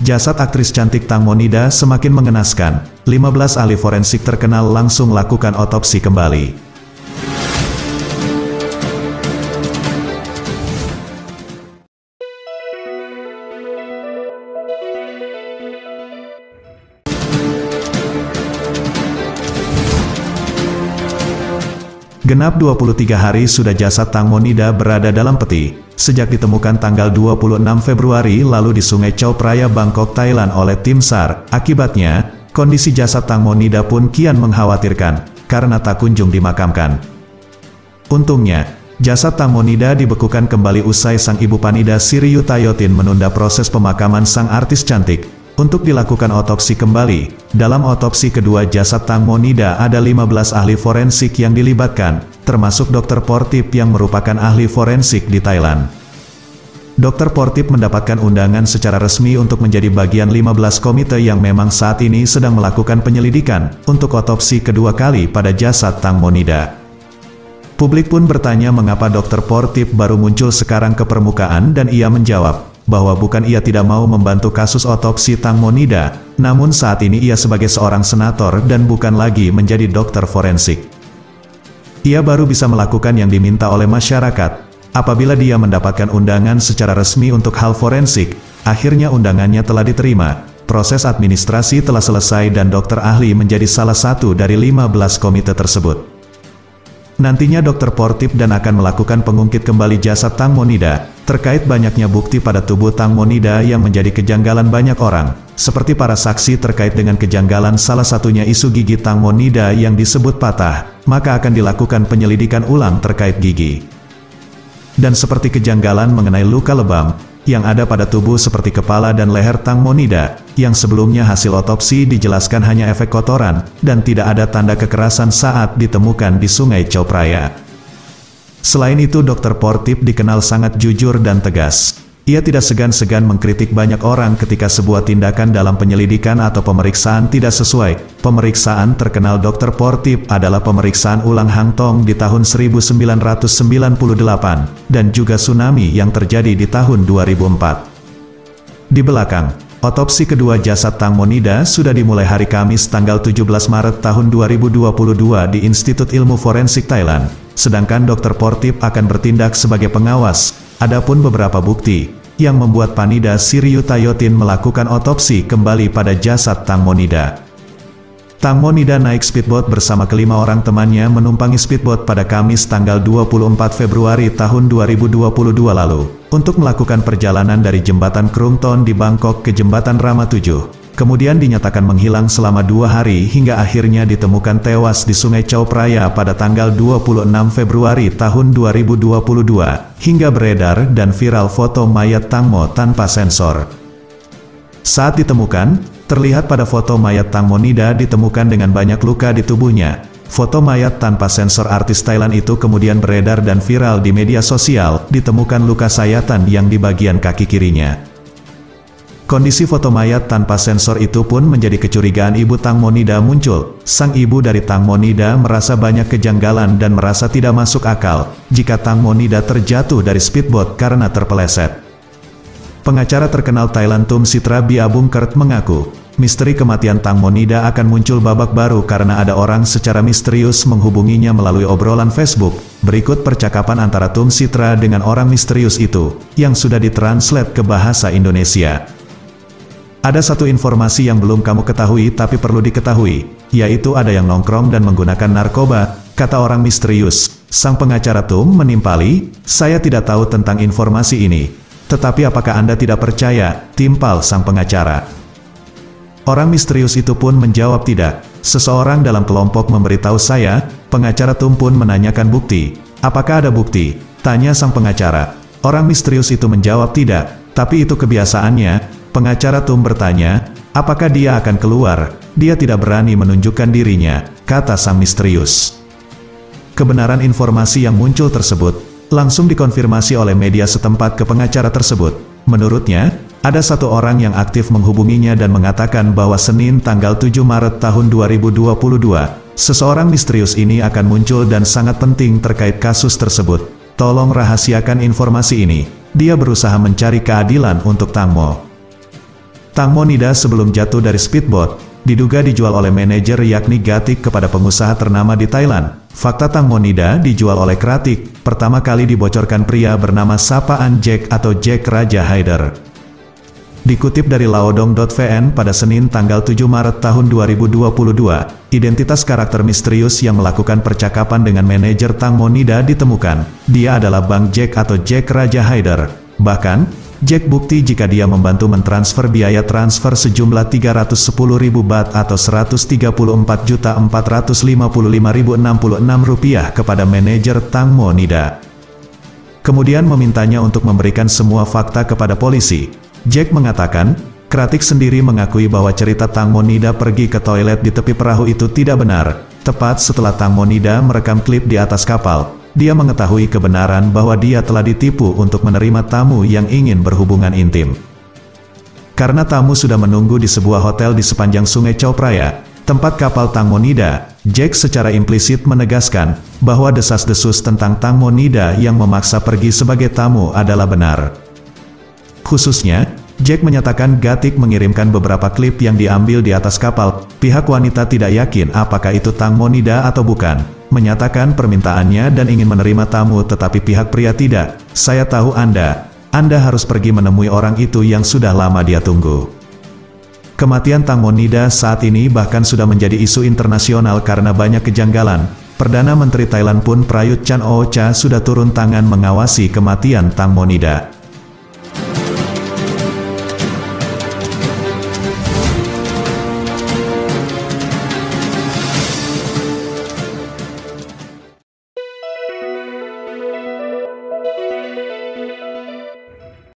Jasad aktris cantik Tang Monida semakin mengenaskan. 15 ahli forensik terkenal langsung lakukan otopsi kembali. Genap 23 hari sudah jasad Tang Monida berada dalam peti, sejak ditemukan tanggal 26 Februari lalu di Sungai Chao Phraya, Bangkok, Thailand oleh tim SAR. Akibatnya, kondisi jasad Tang Monida pun kian mengkhawatirkan, karena tak kunjung dimakamkan. Untungnya, jasad Tang Monida dibekukan kembali usai sang ibu Panida Siriyutayotin menunda proses pemakaman sang artis cantik, untuk dilakukan otopsi kembali. Dalam otopsi kedua jasad Tang Monida ada 15 ahli forensik yang dilibatkan, termasuk Dr. Portip yang merupakan ahli forensik di Thailand. Dr. Portip mendapatkan undangan secara resmi untuk menjadi bagian 15 komite yang memang saat ini sedang melakukan penyelidikan, untuk otopsi kedua kali pada jasad Tang Monida. Publik pun bertanya mengapa Dr. Portip baru muncul sekarang ke permukaan dan ia menjawab, bahwa bukan ia tidak mau membantu kasus otopsi Tang Monida, namun saat ini ia sebagai seorang senator dan bukan lagi menjadi dokter forensik. Ia baru bisa melakukan yang diminta oleh masyarakat. Apabila dia mendapatkan undangan secara resmi untuk hal forensik, akhirnya undangannya telah diterima, proses administrasi telah selesai dan dokter ahli menjadi salah satu dari 15 komite tersebut. Nantinya Dr. Portip dan akan melakukan pengungkit kembali jasad Tang Monida, terkait banyaknya bukti pada tubuh Tang Monida yang menjadi kejanggalan banyak orang, seperti para saksi terkait dengan kejanggalan salah satunya isu gigi Tang Monida yang disebut patah, maka akan dilakukan penyelidikan ulang terkait gigi. Dan seperti kejanggalan mengenai luka lebam, yang ada pada tubuh seperti kepala dan leher Tang Monida, yang sebelumnya hasil otopsi dijelaskan hanya efek kotoran, dan tidak ada tanda kekerasan saat ditemukan di Sungai Chao Phraya. Selain itu Dr. Portip dikenal sangat jujur dan tegas. Ia tidak segan-segan mengkritik banyak orang ketika sebuah tindakan dalam penyelidikan atau pemeriksaan tidak sesuai. Pemeriksaan terkenal Dr. Portip adalah pemeriksaan ulang Hang Tong di tahun 1998, dan juga tsunami yang terjadi di tahun 2004. Di belakang, otopsi kedua jasad Tang Monida sudah dimulai hari Kamis tanggal 17 Maret tahun 2022 di Institut Ilmu Forensik Thailand, sedangkan Dr. Portip akan bertindak sebagai pengawas. Adapun beberapa bukti yang membuat Panida Siriyutayotin melakukan otopsi kembali pada jasad Tang Monida. Tang Monida naik speedboat bersama kelima orang temannya menumpangi speedboat pada Kamis tanggal 24 Februari tahun 2022 lalu, untuk melakukan perjalanan dari Jembatan Krung Thon di Bangkok ke Jembatan Rama 7. Kemudian dinyatakan menghilang selama 2 hari hingga akhirnya ditemukan tewas di Sungai Chao Phraya pada tanggal 26 Februari tahun 2022, hingga beredar dan viral foto mayat Tang Mo tanpa sensor. Saat ditemukan, terlihat pada foto mayat Tang Monida ditemukan dengan banyak luka di tubuhnya. Foto mayat tanpa sensor artis Thailand itu kemudian beredar dan viral di media sosial, ditemukan luka sayatan yang di bagian kaki kirinya. Kondisi foto mayat tanpa sensor itu pun menjadi kecurigaan ibu Tang Monida muncul. Sang ibu dari Tang Monida merasa banyak kejanggalan dan merasa tidak masuk akal, jika Tang Monida terjatuh dari speedboat karena terpeleset. Pengacara terkenal Thailand Tum Sitra Biabungkert mengaku, misteri kematian Tang Monida akan muncul babak baru karena ada orang secara misterius menghubunginya melalui obrolan Facebook. Berikut percakapan antara Tum Sitra dengan orang misterius itu, yang sudah ditranslate ke bahasa Indonesia. Ada satu informasi yang belum kamu ketahui tapi perlu diketahui, yaitu ada yang nongkrong dan menggunakan narkoba, kata orang misterius. Sang pengacara Tum menimpali, saya tidak tahu tentang informasi ini. Tetapi apakah Anda tidak percaya, timpal sang pengacara. Orang misterius itu pun menjawab tidak. Seseorang dalam kelompok memberitahu saya, pengacara Tum pun menanyakan bukti. Apakah ada bukti? Tanya sang pengacara. Orang misterius itu menjawab tidak, tapi itu kebiasaannya. Pengacara Tum bertanya, apakah dia akan keluar? Dia tidak berani menunjukkan dirinya, kata sang misterius. Kebenaran informasi yang muncul tersebut langsung dikonfirmasi oleh media setempat ke pengacara tersebut. Menurutnya, ada satu orang yang aktif menghubunginya dan mengatakan bahwa Senin tanggal 7 Maret tahun 2022, seseorang misterius ini akan muncul dan sangat penting terkait kasus tersebut. Tolong rahasiakan informasi ini. Dia berusaha mencari keadilan untuk Tang Mo. Tang Monida sebelum jatuh dari speedboat, diduga dijual oleh manajer yakni Gatik kepada pengusaha ternama di Thailand. Fakta Tang Monida dijual oleh Kratik, pertama kali dibocorkan pria bernama sapaan Jack atau Jack Raja Haider. Dikutip dari laodong.vn pada Senin tanggal 7 Maret tahun 2022, identitas karakter misterius yang melakukan percakapan dengan manajer Tang Monida ditemukan. Dia adalah Bang Jack atau Jack Raja Haider. Bahkan, Jack bukti jika dia membantu mentransfer biaya transfer sejumlah 310.000 baht atau Rp134.455.066 kepada manajer Tang Monida. Kemudian memintanya untuk memberikan semua fakta kepada polisi. Jack mengatakan, Kratik sendiri mengakui bahwa cerita Tang Monida pergi ke toilet di tepi perahu itu tidak benar. Tepat setelah Tang Monida merekam klip di atas kapal, dia mengetahui kebenaran bahwa dia telah ditipu untuk menerima tamu yang ingin berhubungan intim. Karena tamu sudah menunggu di sebuah hotel di sepanjang sungai Chao Phraya, tempat kapal Tang Monida, Jack secara implisit menegaskan bahwa desas-desus tentang Tang Monida yang memaksa pergi sebagai tamu adalah benar. Khususnya, Jack menyatakan Gatik mengirimkan beberapa klip yang diambil di atas kapal. Pihak wanita tidak yakin apakah itu Tang Monida atau bukan, menyatakan permintaannya dan ingin menerima tamu, tetapi pihak pria tidak. Saya tahu Anda harus pergi menemui orang itu yang sudah lama dia tunggu. Kematian Tang Monida saat ini bahkan sudah menjadi isu internasional karena banyak kejanggalan. Perdana Menteri Thailand pun Prayut Chan-o-cha sudah turun tangan mengawasi kematian Tang Monida.